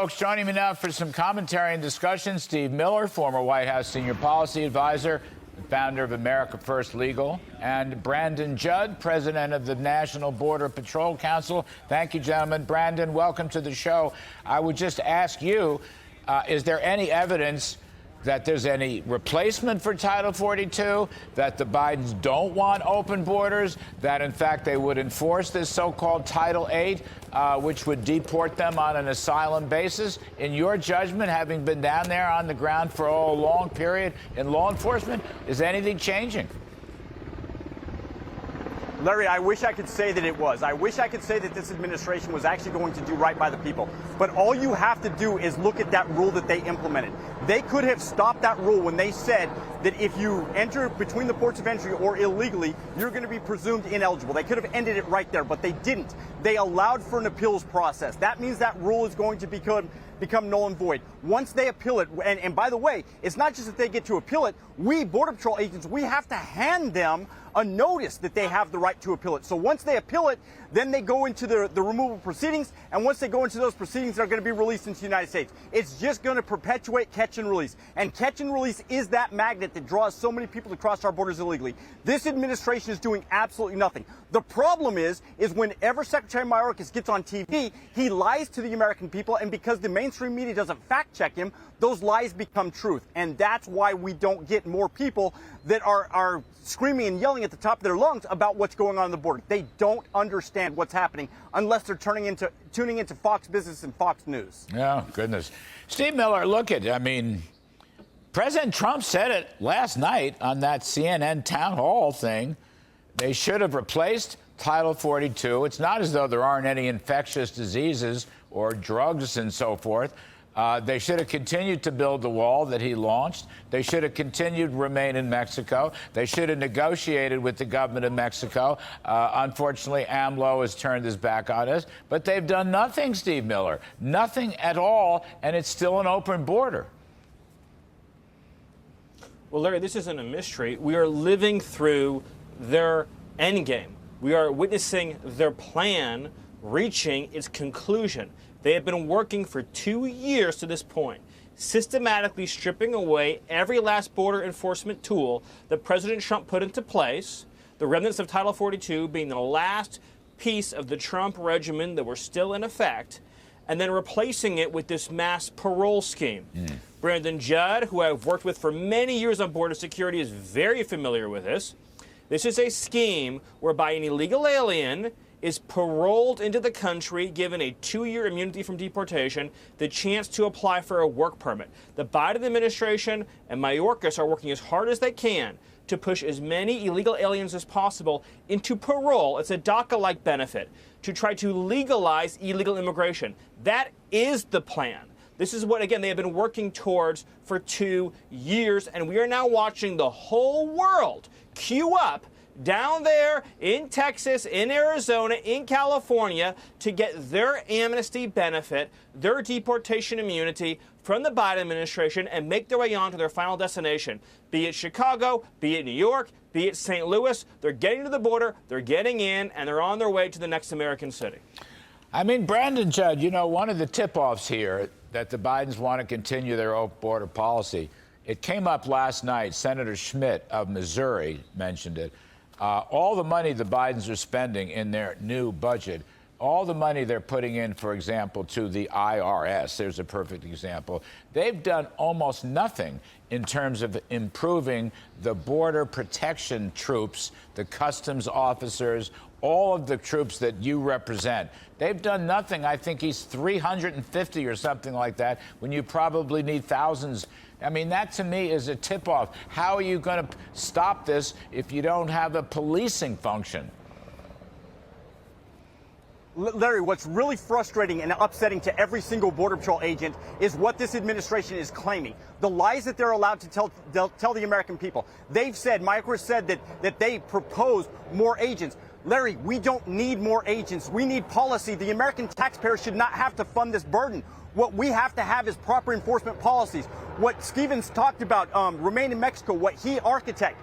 folks. Joining me now for some commentary and discussion, Steve Miller, former White House senior policy advisor and founder of America First Legal, and Brandon Judd, president of the National Border Patrol Council. Thank you, gentlemen. Brandon, welcome to the show. I would just ask you, is there any evidence that there's any replacement for Title 42, that the Bidens don't want open borders, that, in fact, they would enforce this so-called Title 8, which would deport them on an asylum basis? In your judgment, having been down there on the ground for a long period in law enforcement, is anything changing? Larry, I wish I could say that it was. I wish I could say that this administration was actually going to do right by the people. But all you have to do is look at that rule that they implemented. They could have stopped that rule when they said that if you enter between the ports of entry or illegally, you're going to be presumed ineligible. They could have ended it right there, but they didn't. They allowed for an appeals process. That means that rule is going to become null and void. Once they appeal it, and by the way, it's not just that they get to appeal it. We, Border Patrol agents, we have to hand them a notice that they have the right to appeal it. So once they appeal it, then they go into the removal proceedings, and once they go into those proceedings, they're going to be released into the United States. It's just going to perpetuate catch and release. And catch and release is that magnet that draws so many people to cross our borders illegally. This administration is doing absolutely nothing. The problem is whenever Secretary Mayorkas gets on TV, he lies to the American people, and because the mainstream media doesn't fact check him, those lies become truth. And that's why we don't get more people that are screaming and yelling at the top of their lungs about what's going on the border. They don't understand what's happening unless they're tuning into Fox Business and Fox News. Oh, goodness. Steve Miller, look at, President Trump said it last night on that CNN town hall thing. They should have replaced Title 42. It's not as though there aren't any infectious diseases or drugs and so forth. They should have continued to build the wall that he launched. They should have continued to remain in Mexico. They should have negotiated with the government of Mexico. Unfortunately, AMLO has turned his back on us. But they've done nothing, Steve Miller, nothing at all, and it's still an open border. Well, Larry, this isn't a mystery. We are living through their endgame. We are witnessing their plan reaching its conclusion. They have been working for 2 years to this point, systematically stripping away every last border enforcement tool that President Trump put into place, the remnants of Title 42 being the last piece of the Trump regimen that were still in effect, and then replacing it with this mass parole scheme. Brandon Judd, who I've worked with for many years on border security, is very familiar with this. This is a scheme whereby an illegal alien is paroled into the country, given a 2-year immunity from deportation, the chance to apply for a work permit. The Biden administration and Mayorkas are working as hard as they can to push as many illegal aliens as possible into parole. It's a DACA-like benefit to try to legalize illegal immigration. That is the plan. This is what, again, they have been working towards for 2 years, and we are now watching the whole world queue up down there in Texas, in Arizona, in California to get their amnesty benefit, their deportation immunity from the Biden administration and make their way on to their final destination, be it Chicago, be it New York, be it St. Louis. They're getting to the border, they're getting in, and they're on their way to the next American city. Brandon Judd, one of the tip-offs here that the Bidens want to continue their open border policy, it came up last night. Senator Schmidt of Missouri mentioned it. All the money the Bidens are spending in their new budget, all the money they're putting in, for example, to the IRS, there's a perfect example, they've done almost nothing in terms of improving the border protection troops, the customs officers, all of the troops that you represent. They've done nothing. I think he's 350 or something like that, when you probably need thousands. That to me is a tip-off. How are you going to stop this if you don't have a policing function? Larry, what's really frustrating and upsetting to every single Border Patrol agent is what this administration is claiming. The lies that they're allowed to tell the American people. They've said, Mayorkas said that they proposed more agents. Larry, we don't need more agents. We need policy. The American taxpayer should not have to fund this burden. What we have to have is proper enforcement policies. What Stevens talked about, remain in Mexico, what he architected.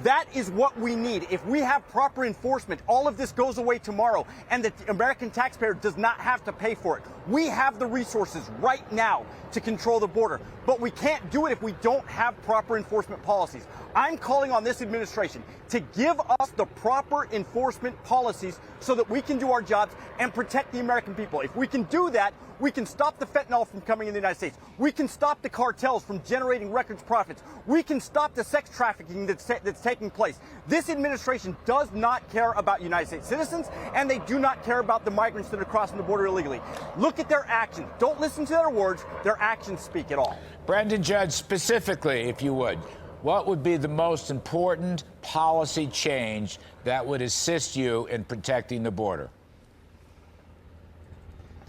That is what we need. If we have proper enforcement, all of this goes away tomorrow, and the American taxpayer does not have to pay for it. We have the resources right now to control the border, but we can't do it if we don't have proper enforcement policies. I'm calling on this administration to give us the proper enforcement policies so that we can do our jobs and protect the American people. If we can do that, we can stop the fentanyl from coming in the United States. We can stop the cartels from generating record profits. We can stop the sex trafficking that's taking place. This administration does not care about United States citizens, and they do not care about the migrants that are crossing the border illegally. Look at their actions. Don't listen to their words. Their actions speak it all. Brandon Judd, specifically, if you would, what would be the most important policy change that would assist you in protecting the border?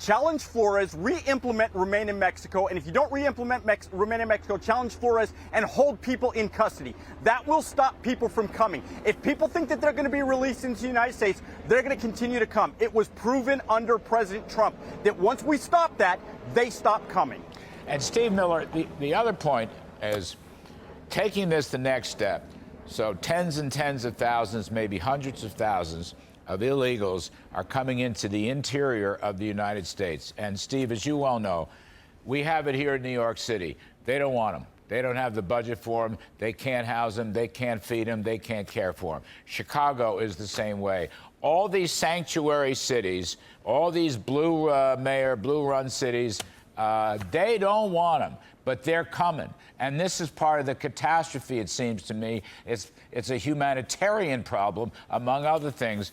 Challenge Flores, re-implement Remain in Mexico, and if you don't re-implement Remain in Mexico, challenge Flores and hold people in custody. That will stop people from coming. If people think that they're going to be released into the United States, they're going to continue to come. It was proven under President Trump that once we stop that, they stop coming. And Steve Miller, the other point is taking this the next step. So tens and tens of thousands, maybe hundreds of thousands of illegals are coming into the interior of the United States. And Steve, as you well know, we have it here in New York City. They don't want them. They don't have the budget for them. They can't house them. They can't feed them. They can't care for them. Chicago is the same way. All these sanctuary cities, all these blue run cities, they don't want them, but they're coming. And this is part of the catastrophe, it seems to me. It's a humanitarian problem, among other things.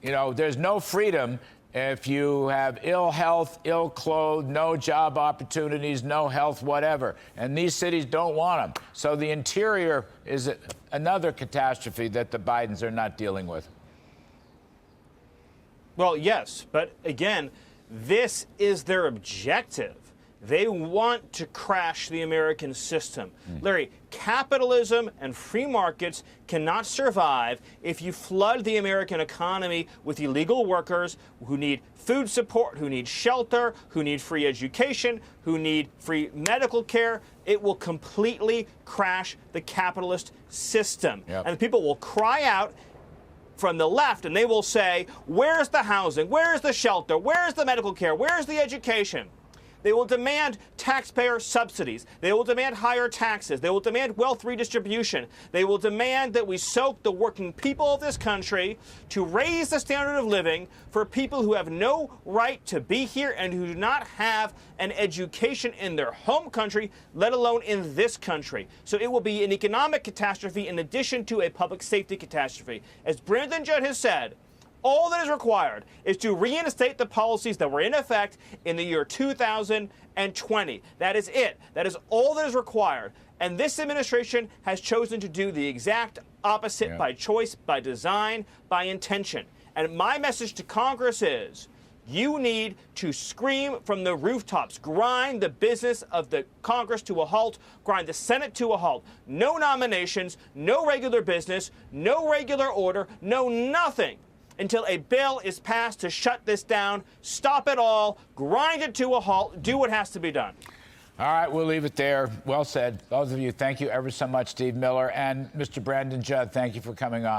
You know, there's no freedom if you have ill health, ill clothed, no job opportunities, no health, whatever. And these cities don't want them. So the interior is another catastrophe that the Bidens are not dealing with. Well, yes, but again, this is their objective. They want to crash the American system. Larry, capitalism and free markets cannot survive if you flood the American economy with illegal workers who need food support, who need shelter, who need free education, who need free medical care. It will completely crash the capitalist system. Yep. And people will cry out from the left, and they will say, where's the housing? Where's the shelter? Where's the medical care? Where's the education? They will demand taxpayer subsidies. They will demand higher taxes. They will demand wealth redistribution. They will demand that we soak the working people of this country to raise the standard of living for people who have no right to be here and who do not have an education in their home country, let alone in this country. So it will be an economic catastrophe in addition to a public safety catastrophe. As Brandon Judd has said, all that is required is to reinstate the policies that were in effect in the year 2020. That is it. That is all that is required. And this administration has chosen to do the exact opposite by choice, by design, by intention. And my message to Congress is, you need to scream from the rooftops, grind the business of the Congress to a halt, grind the Senate to a halt. No nominations, no regular business, no regular order, no nothing until a bill is passed to shut this down, stop it all, grind it to a halt, do what has to be done. All right, we'll leave it there. Well said. Both of you, thank you ever so much, Steve Miller. And Mr. Brandon Judd, thank you for coming on.